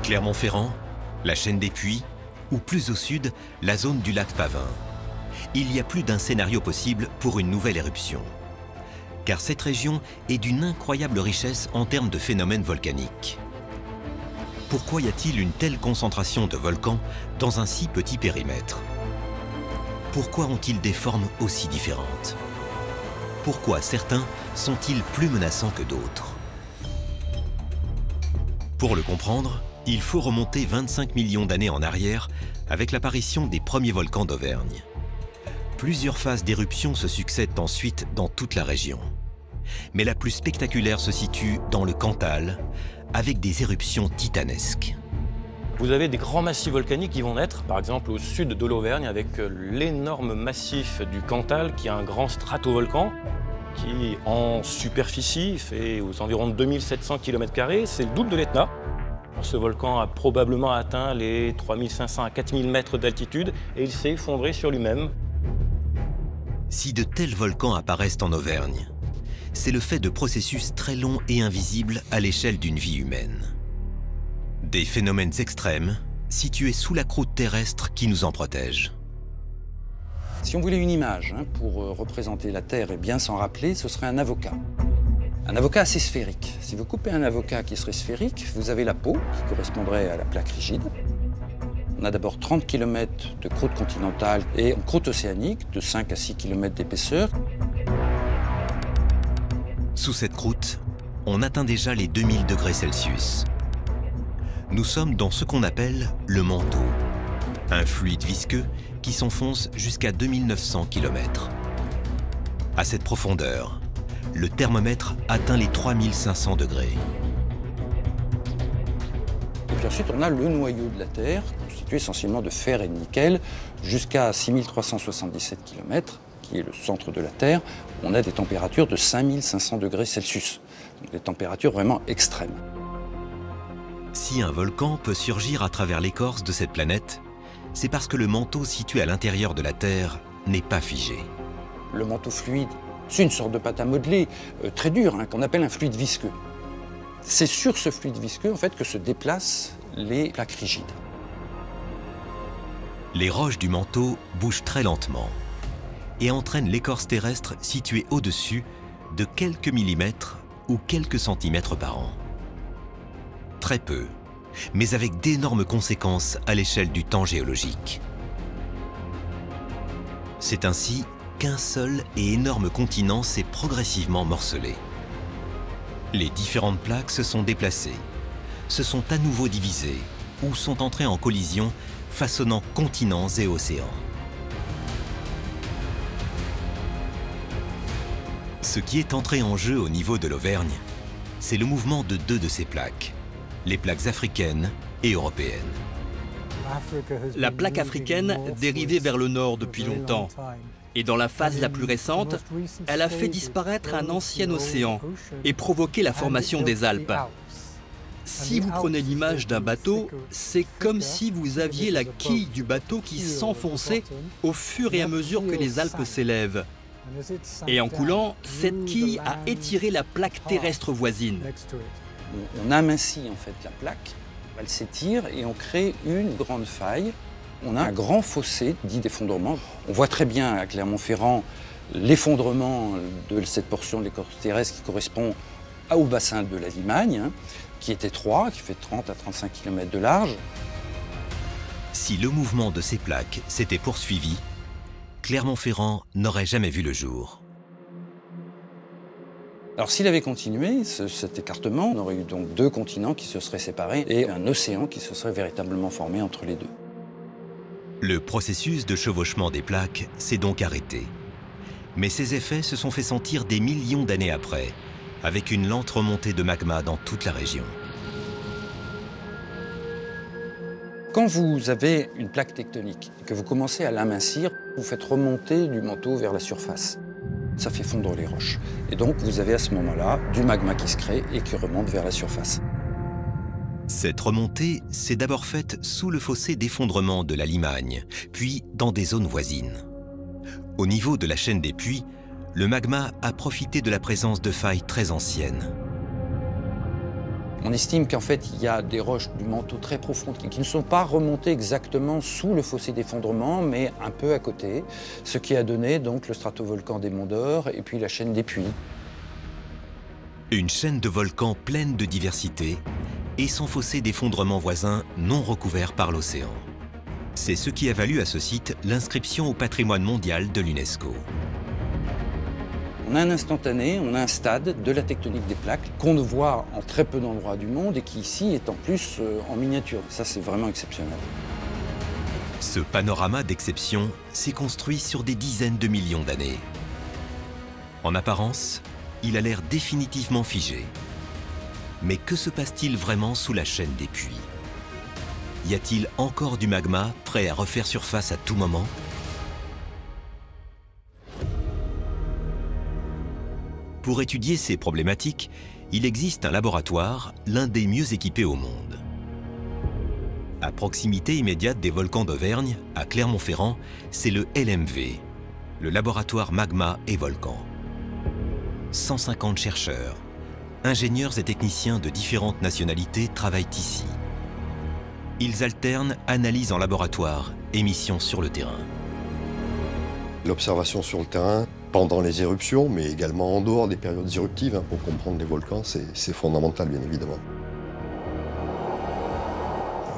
Clermont-Ferrand, la chaîne des Puys, ou plus au sud, la zone du lac Pavin. Il y a plus d'un scénario possible pour une nouvelle éruption. Car cette région est d'une incroyable richesse en termes de phénomènes volcaniques. Pourquoi y a-t-il une telle concentration de volcans dans un si petit périmètre? Pourquoi ont-ils des formes aussi différentes? Pourquoi certains sont-ils plus menaçants que d'autres? Pour le comprendre, il faut remonter 25 millions d'années en arrière avec l'apparition des premiers volcans d'Auvergne. Plusieurs phases d'éruption se succèdent ensuite dans toute la région. Mais la plus spectaculaire se situe dans le Cantal, avec des éruptions titanesques. Vous avez des grands massifs volcaniques qui vont naître, par exemple au sud de l'Auvergne, avec l'énorme massif du Cantal, qui est un grand stratovolcan, qui en superficie fait aux environs de 2700 km², c'est le double de l'Etna. Ce volcan a probablement atteint les 3500 à 4000 mètres d'altitude et il s'est effondré sur lui-même. Si de tels volcans apparaissent en Auvergne, c'est le fait de processus très longs et invisibles à l'échelle d'une vie humaine. Des phénomènes extrêmes situés sous la croûte terrestre qui nous en protège. Si on voulait une image pour représenter la Terre et bien s'en rappeler, ce serait un avocat. Un avocat assez sphérique. Si vous coupez un avocat qui serait sphérique, vous avez la peau qui correspondrait à la plaque rigide. On a d'abord 30 km de croûte continentale et une croûte océanique de 5 à 6 km d'épaisseur. Sous cette croûte, on atteint déjà les 2000 degrés Celsius. Nous sommes dans ce qu'on appelle le manteau, un fluide visqueux qui s'enfonce jusqu'à 2900 km. À cette profondeur, le thermomètre atteint les 3500 degrés. Et puis ensuite, on a le noyau de la Terre, constitué essentiellement de fer et de nickel, jusqu'à 6377 km, qui est le centre de la Terre. On a des températures de 5500 degrés Celsius, donc des températures vraiment extrêmes. Si un volcan peut surgir à travers l'écorce de cette planète, c'est parce que le manteau situé à l'intérieur de la Terre n'est pas figé. Le manteau fluide, c'est une sorte de pâte à modeler très dure, qu'on appelle un fluide visqueux. C'est sur ce fluide visqueux en fait, que se déplacent les plaques rigides. Les roches du manteau bougent très lentement et entraînent l'écorce terrestre située au-dessus de quelques millimètres ou quelques centimètres par an. Très peu, mais avec d'énormes conséquences à l'échelle du temps géologique. C'est ainsi qu'un seul et énorme continent s'est progressivement morcelé. Les différentes plaques se sont déplacées, se sont à nouveau divisées ou sont entrées en collision, façonnant continents et océans. Ce qui est entré en jeu au niveau de l'Auvergne, c'est le mouvement de deux de ces plaques, les plaques africaines et européennes. La plaque africaine dérivait vers le nord depuis longtemps. Et dans la phase la plus récente, elle a fait disparaître un ancien océan et provoqué la formation des Alpes. Si vous prenez l'image d'un bateau, c'est comme si vous aviez la quille du bateau qui s'enfonçait au fur et à mesure que les Alpes s'élèvent. Et en coulant, cette quille a étiré la plaque terrestre voisine. On amincit en fait la plaque, elle s'étire et on crée une grande faille. On a un grand fossé dit d'effondrement. On voit très bien à Clermont-Ferrand l'effondrement de cette portion de l'écorce terrestre qui correspond au bassin de la Limagne, qui est étroit, qui fait 30 à 35 km de large. Si le mouvement de ces plaques s'était poursuivi, Clermont-Ferrand n'aurait jamais vu le jour. Alors s'il avait continué, cet écartement, on aurait eu donc deux continents qui se seraient séparés et un océan qui se serait véritablement formé entre les deux. Le processus de chevauchement des plaques s'est donc arrêté. Mais ses effets se sont fait sentir des millions d'années après, avec une lente remontée de magma dans toute la région. Quand vous avez une plaque tectonique et que vous commencez à l'amincir, vous faites remonter du manteau vers la surface. Ça fait fondre les roches. Et donc vous avez à ce moment-là du magma qui se crée et qui remonte vers la surface. Cette remontée s'est d'abord faite sous le fossé d'effondrement de la Limagne, puis dans des zones voisines. Au niveau de la chaîne des Puys, le magma a profité de la présence de failles très anciennes. On estime qu'en fait, il y a des roches du manteau très profondes qui ne sont pas remontées exactement sous le fossé d'effondrement, mais un peu à côté, ce qui a donné donc le stratovolcan des Monts d'Or et puis la chaîne des Puys. Une chaîne de volcans pleine de diversité et son fossé d'effondrement voisin non recouvert par l'océan. C'est ce qui a valu à ce site l'inscription au patrimoine mondial de l'UNESCO. On a un instantané, on a un stade de la tectonique des plaques qu'on ne voit en très peu d'endroits du monde et qui ici est en plus en miniature. Ça, c'est vraiment exceptionnel. Ce panorama d'exception s'est construit sur des dizaines de millions d'années. En apparence, il a l'air définitivement figé. Mais que se passe-t-il vraiment sous la chaîne des puits? Y a-t-il encore du magma prêt à refaire surface à tout moment? Pour étudier ces problématiques, il existe un laboratoire, l'un des mieux équipés au monde. À proximité immédiate des volcans d'Auvergne, à Clermont-Ferrand, c'est le LMV, le laboratoire Magma et Volcans. 150 chercheurs, ingénieurs et techniciens de différentes nationalités travaillent ici. Ils alternent analyse en laboratoire et mission sur le terrain. L'observation sur le terrain pendant les éruptions, mais également en dehors des périodes éruptives, pour comprendre les volcans, c'est fondamental, bien évidemment.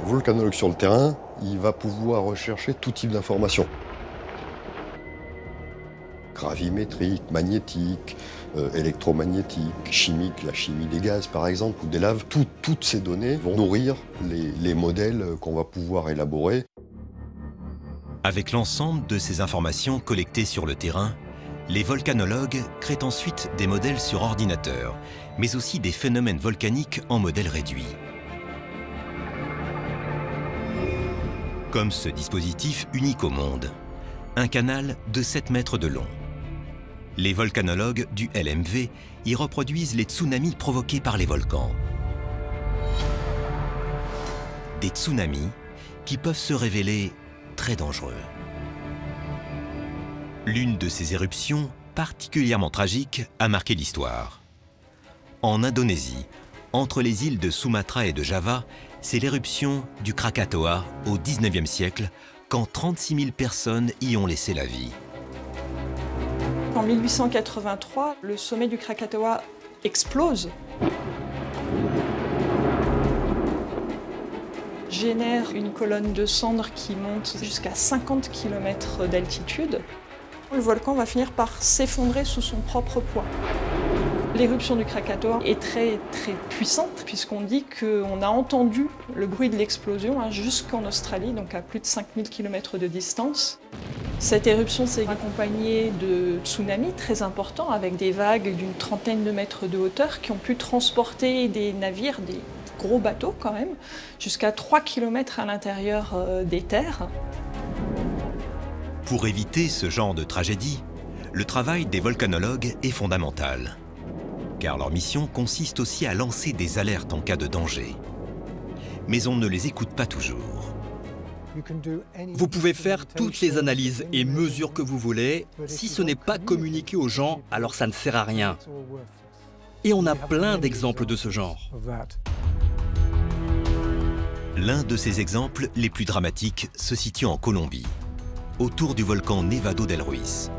Un volcanologue sur le terrain, il va pouvoir rechercher tout type d'informations. Gravimétrique, magnétique, électromagnétique, chimique, la chimie des gaz par exemple, ou des laves. Toutes ces données vont nourrir les modèles qu'on va pouvoir élaborer. Avec l'ensemble de ces informations collectées sur le terrain, les volcanologues créent ensuite des modèles sur ordinateur, mais aussi des phénomènes volcaniques en modèle réduit. Comme ce dispositif unique au monde, un canal de 7 mètres de long. Les volcanologues du LMV y reproduisent les tsunamis provoqués par les volcans. Des tsunamis qui peuvent se révéler très dangereux. L'une de ces éruptions, particulièrement tragique, a marqué l'histoire. En Indonésie, entre les îles de Sumatra et de Java, c'est l'éruption du Krakatoa au XIXe siècle, quand 36 000 personnes y ont laissé la vie. En 1883, le sommet du Krakatoa explose, génère une colonne de cendres qui monte jusqu'à 50 km d'altitude. Le volcan va finir par s'effondrer sous son propre poids. L'éruption du Krakatoa est très puissante puisqu'on dit qu'on a entendu le bruit de l'explosion jusqu'en Australie, donc à plus de 5000 km de distance. Cette éruption s'est accompagnée de tsunamis très importants avec des vagues d'une trentaine de mètres de hauteur qui ont pu transporter des navires, des gros bateaux quand même, jusqu'à 3 km à l'intérieur des terres. Pour éviter ce genre de tragédie, le travail des volcanologues est fondamental. Car leur mission consiste aussi à lancer des alertes en cas de danger. Mais on ne les écoute pas toujours. Vous pouvez faire toutes les analyses et mesures que vous voulez. Si ce n'est pas communiqué aux gens, alors ça ne sert à rien. Et on a plein d'exemples de ce genre. L'un de ces exemples les plus dramatiques se situe en Colombie, autour du volcan Nevado del Ruiz.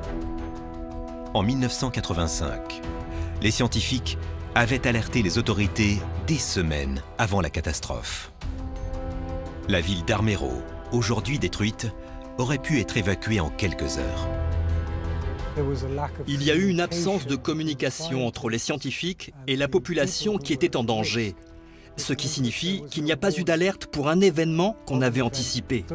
En 1985, les scientifiques avaient alerté les autorités des semaines avant la catastrophe. La ville d'Armero, aujourd'hui détruite, aurait pu être évacuée en quelques heures. Il y a eu une absence de communication entre les scientifiques et la population qui était en danger, ce qui signifie qu'il n'y a pas eu d'alerte pour un événement qu'on avait anticipé.